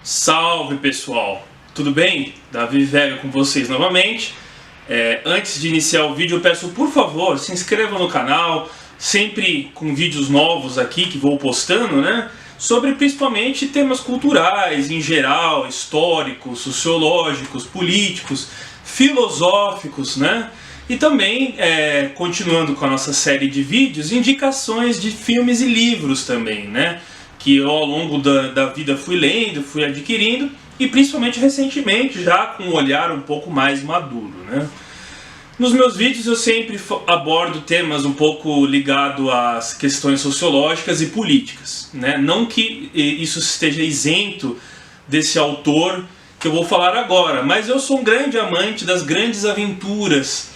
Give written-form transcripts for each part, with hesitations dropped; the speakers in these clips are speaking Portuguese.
Salve pessoal, tudo bem? Davi Vega com vocês novamente. Antes de iniciar o vídeo eu peço por favor, se inscrevam no canal, sempre com vídeos novos aqui que vou postando, né? Sobre principalmente temas culturais em geral, históricos, sociológicos, políticos, filosóficos, né? E também, continuando com a nossa série de vídeos, indicações de filmes e livros também, né? Que eu ao longo da vida fui lendo, fui adquirindo, e principalmente recentemente, já com um olhar um pouco mais maduro, né? Nos meus vídeos eu sempre abordo temas um pouco ligados às questões sociológicas e políticas, né? Não que isso esteja isento desse autor que eu vou falar agora, mas eu sou um grande amante das grandes aventuras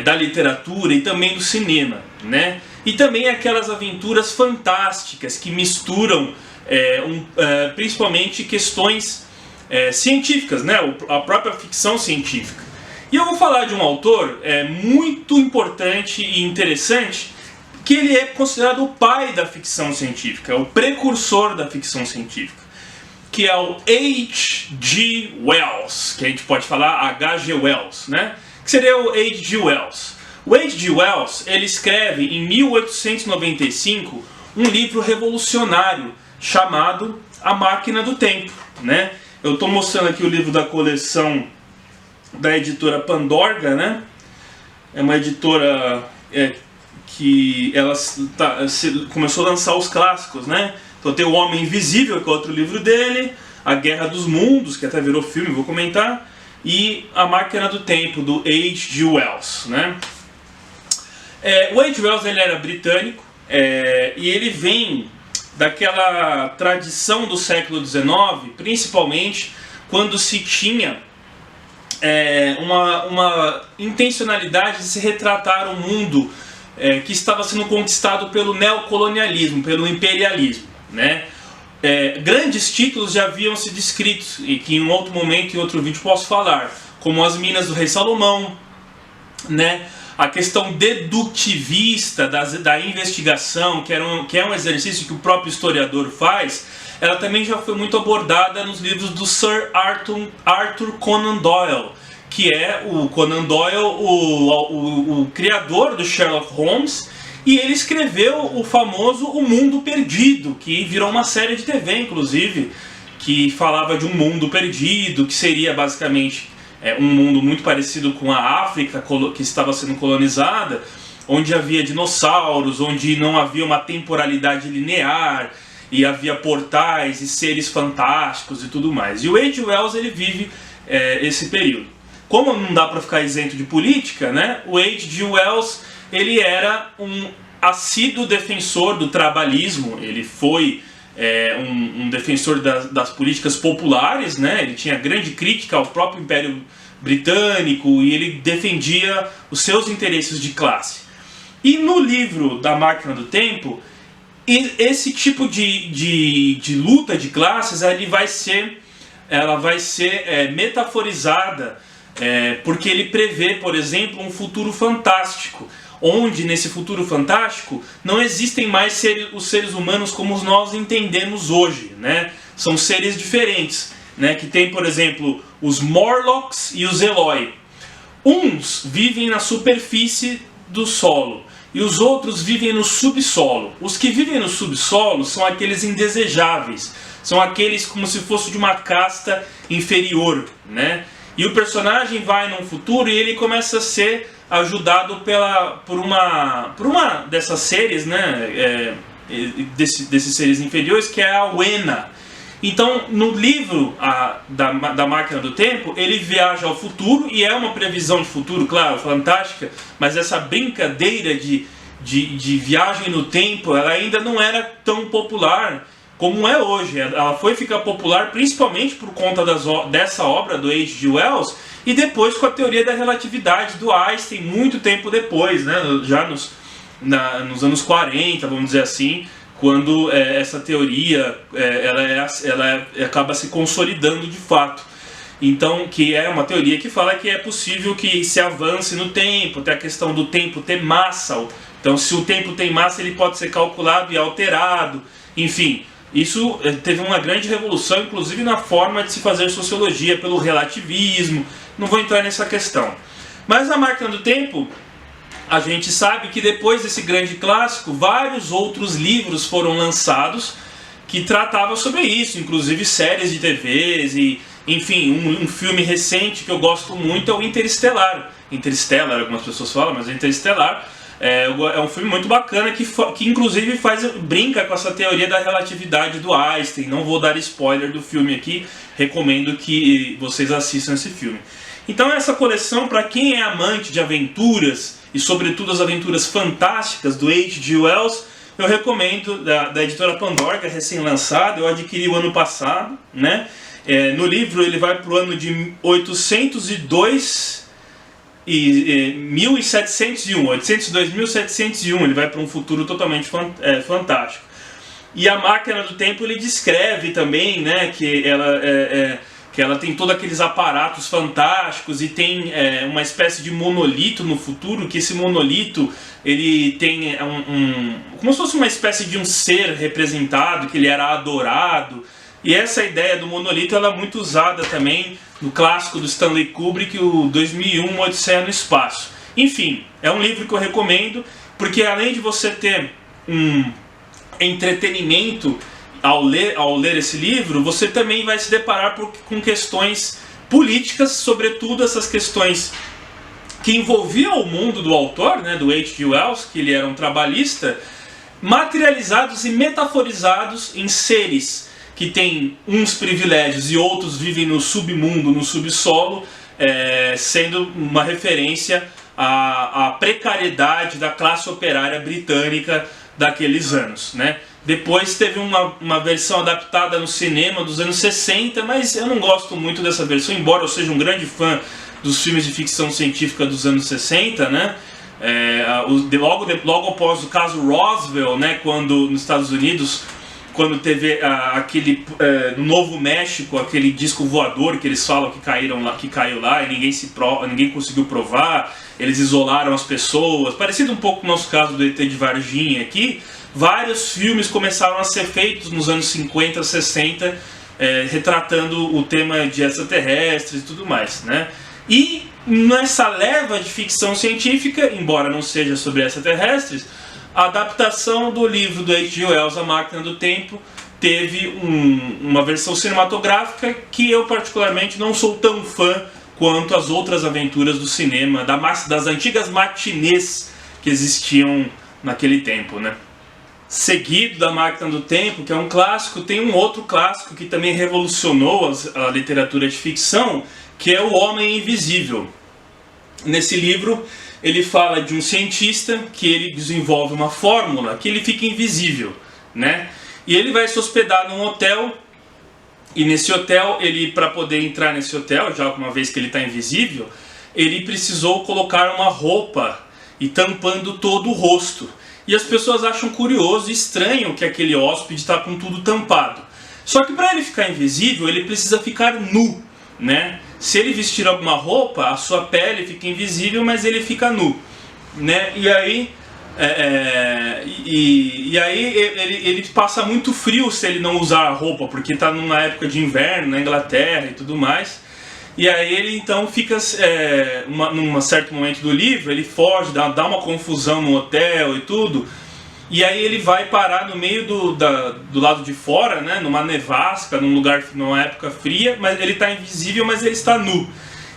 da literatura e também do cinema, né? E também aquelas aventuras fantásticas que misturam principalmente questões científicas, né? A própria ficção científica. E eu vou falar de um autor muito importante e interessante, que ele é considerado o pai da ficção científica, o precursor da ficção científica, que é o H.G. Wells, que a gente pode falar H.G. Wells, né? Que seria o H.G. Wells. O H.G. Wells, ele escreve em 1895 um livro revolucionário chamado A Máquina do Tempo, né? Eu estou mostrando aqui o livro da coleção da editora Pandorga, né? É uma editora que ela começou a lançar os clássicos, né? Então tem O Homem Invisível, que é outro livro dele, A Guerra dos Mundos, que até virou filme, vou comentar, e A Máquina do Tempo, do H.G. Wells, né? O H.G. Wells, ele era britânico, e ele vem daquela tradição do século XIX, principalmente quando se tinha uma intencionalidade de se retratar um mundo que estava sendo conquistado pelo neocolonialismo, pelo imperialismo, né? Grandes títulos já haviam sido escritos, e que em um outro momento, em outro vídeo, posso falar, como As Minas do Rei Salomão, né? A questão dedutivista da investigação, que é um exercício que o próprio historiador faz, ela também já foi muito abordada nos livros do Sir Arthur Conan Doyle, que é o Conan Doyle, o criador do Sherlock Holmes, e ele escreveu o famoso O Mundo Perdido, que virou uma série de TV, inclusive, que falava de um mundo perdido, que seria basicamente um mundo muito parecido com a África, que estava sendo colonizada, onde havia dinossauros, onde não havia uma temporalidade linear, e havia portais e seres fantásticos e tudo mais. E o H.G. Wells, ele vive esse período. Como não dá para ficar isento de política, né? O H.G. Wells, ele era um assíduo defensor do trabalhismo, ele foi um defensor das políticas populares, né? Ele tinha grande crítica ao próprio Império Britânico e ele defendia os seus interesses de classe. E no livro da Máquina do Tempo, esse tipo de luta de classes ela vai ser metaforizada, porque ele prevê, por exemplo, um futuro fantástico, onde nesse futuro fantástico não existem mais os seres humanos como nós entendemos hoje, né? São seres diferentes, né? Que tem, por exemplo, os Morlocks e os Eloi. Uns vivem na superfície do solo e os outros vivem no subsolo. Os que vivem no subsolo são aqueles indesejáveis, são aqueles como se fosse de uma casta inferior, né? E o personagem vai num futuro e ele começa a ser ajudado por uma dessas seres, né? Desses seres inferiores, que é a Wena. Então, no livro da Máquina do Tempo, ele viaja ao futuro, e é uma previsão de futuro, claro, fantástica, mas essa brincadeira de viagem no tempo, ela ainda não era tão popular como é hoje. Ela foi ficar popular principalmente por conta dessa obra do H.G. Wells, e depois com a teoria da relatividade do Einstein, muito tempo depois, né? Já nos anos 40, vamos dizer assim, quando essa teoria ela acaba se consolidando de fato. Então, que é uma teoria que fala que é possível que se avance no tempo, tem a questão do tempo ter massa. Então, se o tempo tem massa, ele pode ser calculado e alterado. Enfim, Isso teve uma grande revolução, inclusive na forma de se fazer sociologia, pelo relativismo. Não vou entrar nessa questão. Mas A Máquina do Tempo, a gente sabe que depois desse grande clássico, vários outros livros foram lançados que tratavam sobre isso, inclusive séries de TVs e, enfim, um filme recente que eu gosto muito é o Interestelar. Interstellar, algumas pessoas falam, mas é Interestelar. É um filme muito bacana que inclusive brinca com essa teoria da relatividade do Einstein. Não vou dar spoiler do filme aqui, recomendo que vocês assistam esse filme. Então essa coleção, para quem é amante de aventuras, e sobretudo as aventuras fantásticas do H.G. Wells, eu recomendo, da editora Pandora, que é recém-lançado, eu adquiri o ano passado, né? No livro ele vai para o ano de 802 e 1701, 802.701, ele vai para um futuro totalmente fantástico. E A Máquina do Tempo ele descreve também, né, que ela tem todos aqueles aparatos fantásticos e tem uma espécie de monolito no futuro, que esse monolito ele tem como se fosse uma espécie de um ser representado, que ele era adorado. E essa ideia do monolito ela é muito usada também no clássico do Stanley Kubrick, o 2001, Odisseia no Espaço. Enfim, é um livro que eu recomendo, porque além de você ter um entretenimento ao ler esse livro, você também vai se deparar com questões políticas, sobretudo essas questões que envolviam o mundo do autor, né, do H.G. Wells, que ele era um trabalhista, materializados e metaforizados em seres que têm uns privilégios e outros vivem no submundo, no subsolo, sendo uma referência à precariedade da classe operária britânica daqueles anos, né? Depois teve uma versão adaptada no cinema dos anos 60, mas eu não gosto muito dessa versão, embora eu seja um grande fã dos filmes de ficção científica dos anos 60, né? Logo após o caso Roswell, né, quando nos Estados Unidos, quando teve no Novo México, aquele disco voador que eles falam que caiu lá e ninguém conseguiu provar, eles isolaram as pessoas, parecido um pouco com o nosso caso do ET de Varginha aqui. Vários filmes começaram a ser feitos nos anos 50, 60, retratando o tema de extraterrestres e tudo mais, né? E nessa leva de ficção científica, embora não seja sobre extraterrestres, a adaptação do livro do H.G. Wells, A Máquina do Tempo, teve uma versão cinematográfica que eu particularmente não sou tão fã quanto as outras aventuras do cinema, das antigas matinês que existiam naquele tempo, né? Seguido da Máquina do Tempo, que é um clássico, tem um outro clássico que também revolucionou a literatura de ficção, que é O Homem Invisível. Nesse livro ele fala de um cientista que ele desenvolve uma fórmula que ele fica invisível, né? E ele vai se hospedar num hotel, e nesse hotel, para poder entrar nesse hotel, já uma vez que ele está invisível, ele precisou colocar uma roupa e tampando todo o rosto. E as pessoas acham curioso e estranho que aquele hóspede está com tudo tampado. Só que para ele ficar invisível, ele precisa ficar nu, né? Se ele vestir alguma roupa, a sua pele fica invisível, mas ele fica nu, né? E aí, ele passa muito frio se ele não usar a roupa, porque está numa época de inverno na Inglaterra e tudo mais. E aí ele então fica, num certo momento do livro, ele foge, dá uma confusão no hotel e tudo. E aí ele vai parar no meio do lado de fora, né, numa nevasca, numa época fria, mas ele está invisível, mas ele está nu.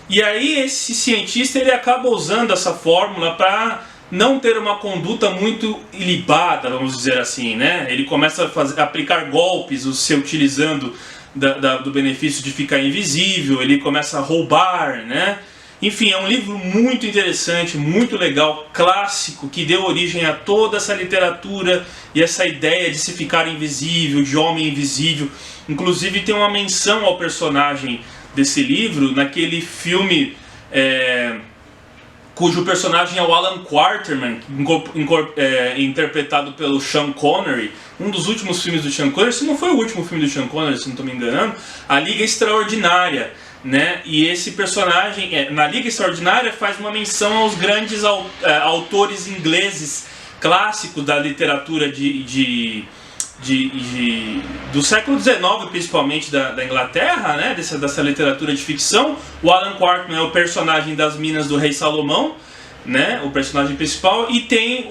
E aí esse cientista ele acaba usando essa fórmula para não ter uma conduta muito ilibada, vamos dizer assim, né? Ele começa a aplicar golpes, se utilizando do benefício de ficar invisível, ele começa a roubar, né? Enfim, é um livro muito interessante, muito legal, clássico, que deu origem a toda essa literatura e essa ideia de se ficar invisível, de homem invisível. Inclusive tem uma menção ao personagem desse livro naquele filme cujo personagem é o Alan Quarterman, interpretado pelo Sean Connery, um dos últimos filmes do Sean Connery, se não foi o último filme do Sean Connery, se não estou me enganando, A Liga Extraordinária, né? E esse personagem, na Liga Extraordinária, faz uma menção aos grandes autores ingleses clássicos da literatura de do século XIX, principalmente da Inglaterra, né, dessa literatura de ficção. O Alan Quarkman é o personagem das Minas do Rei Salomão, né, o personagem principal, e tem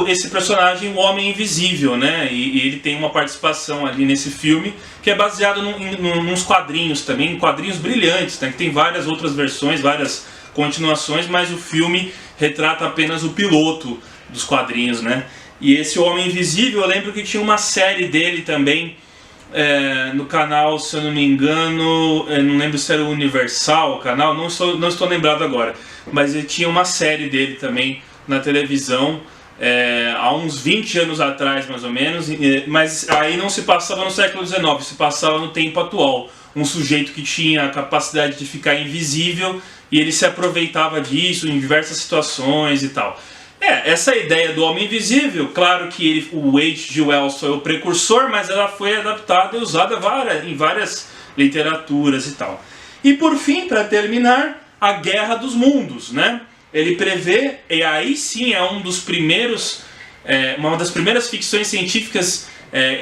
esse personagem, o Homem Invisível, né, e ele tem uma participação ali nesse filme que é baseado nos quadrinhos também, quadrinhos brilhantes, né, que tem várias outras versões, várias continuações, mas o filme retrata apenas o piloto dos quadrinhos, né. E esse Homem Invisível, eu lembro que tinha uma série dele também no canal, se eu não me engano, não lembro se era o Universal o canal, não estou lembrado agora, mas ele tinha uma série dele também na televisão há uns 20 anos atrás, mais ou menos, mas aí não se passava no século XIX, se passava no tempo atual. Um sujeito que tinha a capacidade de ficar invisível e ele se aproveitava disso em diversas situações e tal. Essa ideia do Homem Invisível, claro que o H.G. Wells foi o precursor, mas ela foi adaptada e usada em várias literaturas e tal. E por fim, para terminar, a Guerra dos Mundos, né? Ele prevê, e aí sim é uma das primeiras ficções científicas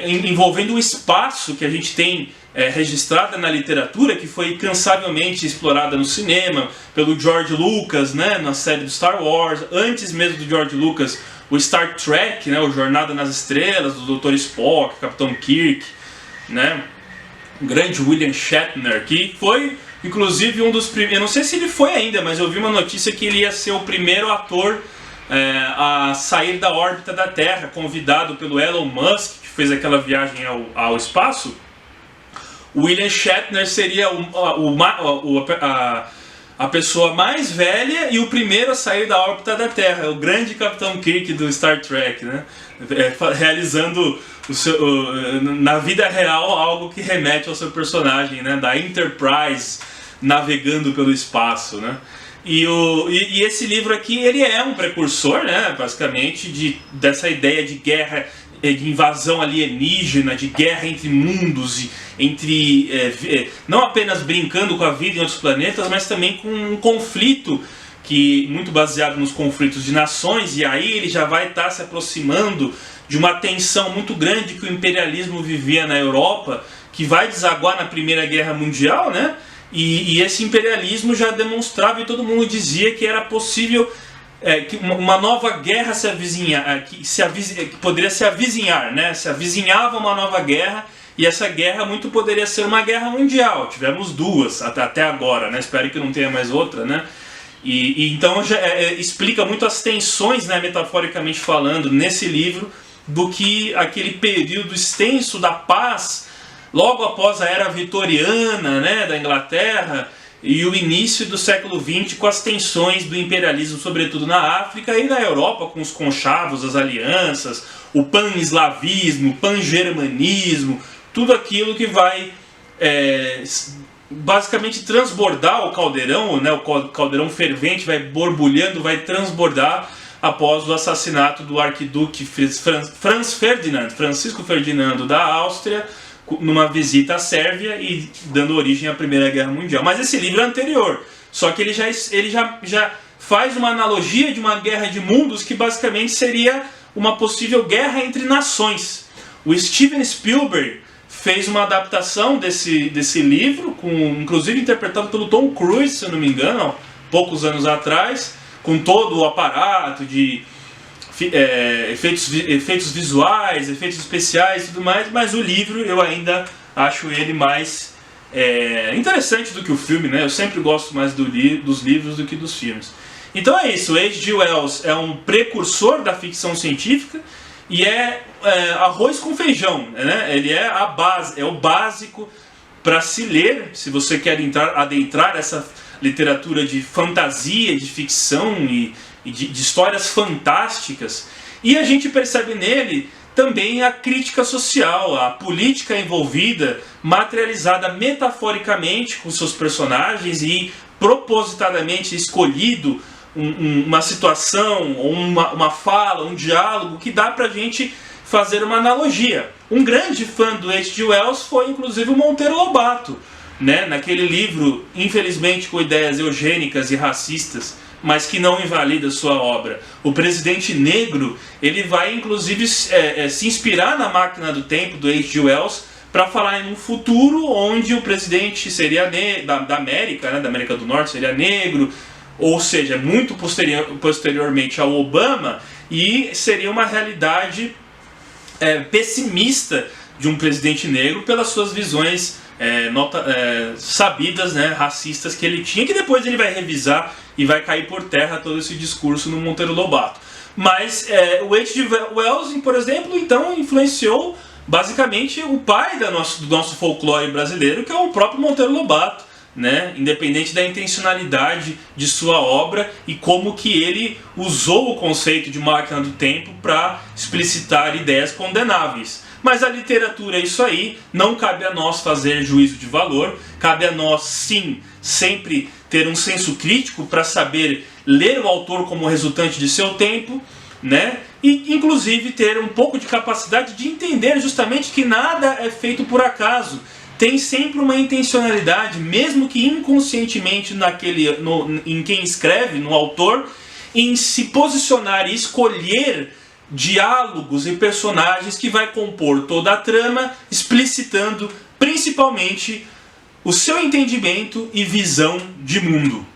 envolvendo o espaço que a gente tem registrada na literatura, que foi incansavelmente explorada no cinema pelo George Lucas, né, na série do Star Wars, antes mesmo do George Lucas, o Star Trek, né, o Jornada nas Estrelas, do Dr. Spock, Capitão Kirk, né, o grande William Shatner, que foi inclusive um dos primeiros, eu não sei se ele foi ainda, mas eu vi uma notícia que ele ia ser o primeiro ator a sair da órbita da Terra, convidado pelo Elon Musk, que fez aquela viagem ao espaço. O William Shatner seria a pessoa mais velha e o primeiro a sair da órbita da Terra, o grande Capitão Kirk do Star Trek, né? Realizando na vida real algo que remete ao seu personagem, né? Da Enterprise navegando pelo espaço, né? E esse livro aqui, ele é um precursor, né? Basicamente dessa ideia de guerra, de invasão alienígena, de guerra entre mundos, não apenas brincando com a vida em outros planetas, mas também com um conflito muito baseado nos conflitos de nações, e aí ele já vai estar se aproximando de uma tensão muito grande que o imperialismo vivia na Europa, que vai desaguar na Primeira Guerra Mundial, né? E esse imperialismo já demonstrava, e todo mundo dizia que era possível que uma nova guerra que poderia se avizinhar, né? Se avizinhava uma nova guerra, e essa guerra muito poderia ser uma guerra mundial. Tivemos duas até agora, né? Espero que não tenha mais outra, né? Então já explica muito as tensões, né, metaforicamente falando, nesse livro, do que aquele período extenso da paz logo após a era vitoriana, né, da Inglaterra, e o início do século XX com as tensões do imperialismo, sobretudo na África, e na Europa com os conchavos, as alianças, o pan-eslavismo, o pan-germanismo, tudo aquilo que vai basicamente transbordar o caldeirão, né, o caldeirão fervente vai borbulhando, vai transbordar após o assassinato do arquiduque Francisco Ferdinando da Áustria, numa visita à Sérvia e dando origem à Primeira Guerra Mundial. Mas esse livro é anterior, só que ele já faz uma analogia de uma guerra de mundos que basicamente seria uma possível guerra entre nações. O Steven Spielberg fez uma adaptação desse livro, inclusive interpretado pelo Tom Cruise, se eu não me engano, poucos anos atrás, com todo o aparato de efeitos visuais, efeitos especiais e tudo mais, mas o livro eu ainda acho ele mais interessante do que o filme, né? Eu sempre gosto mais dos livros do que dos filmes. Então é isso, H.G. Wells é um precursor da ficção científica e arroz com feijão, né? Ele é a base, é o básico para se ler, se você quer adentrar essa literatura de fantasia, de ficção e de histórias fantásticas. E a gente percebe nele também a crítica social, a política envolvida, materializada metaforicamente com seus personagens e propositadamente escolhido uma situação, uma fala, um diálogo que dá pra gente fazer uma analogia. Um grande fã do H.G. Wells foi inclusive o Monteiro Lobato, né? Naquele livro, infelizmente com ideias eugênicas e racistas, mas que não invalida sua obra. O Presidente Negro, ele vai inclusive se inspirar na Máquina do Tempo, do H.G. Wells, para falar em um futuro onde o presidente seria da América, né, da América do Norte, seria negro, ou seja, muito posteriormente ao Obama, e seria uma realidade pessimista de um presidente negro pelas suas visões sabidas, né, racistas que ele tinha, que depois ele vai revisar e vai cair por terra todo esse discurso no Monteiro Lobato. Mas o H.G. Wells, por exemplo, então influenciou basicamente o pai do nosso folclore brasileiro, que é o próprio Monteiro Lobato, né? Independente da intencionalidade de sua obra e como que ele usou o conceito de máquina do tempo para explicitar ideias condenáveis. Mas a literatura é isso aí, não cabe a nós fazer juízo de valor, cabe a nós sim sempre ter um senso crítico para saber ler o autor como resultante de seu tempo, né? E inclusive ter um pouco de capacidade de entender justamente que nada é feito por acaso. Tem sempre uma intencionalidade, mesmo que inconscientemente em quem escreve, no autor, em se posicionar e escolher diálogos e personagens que vai compor toda a trama, explicitando principalmente o seu entendimento e visão de mundo.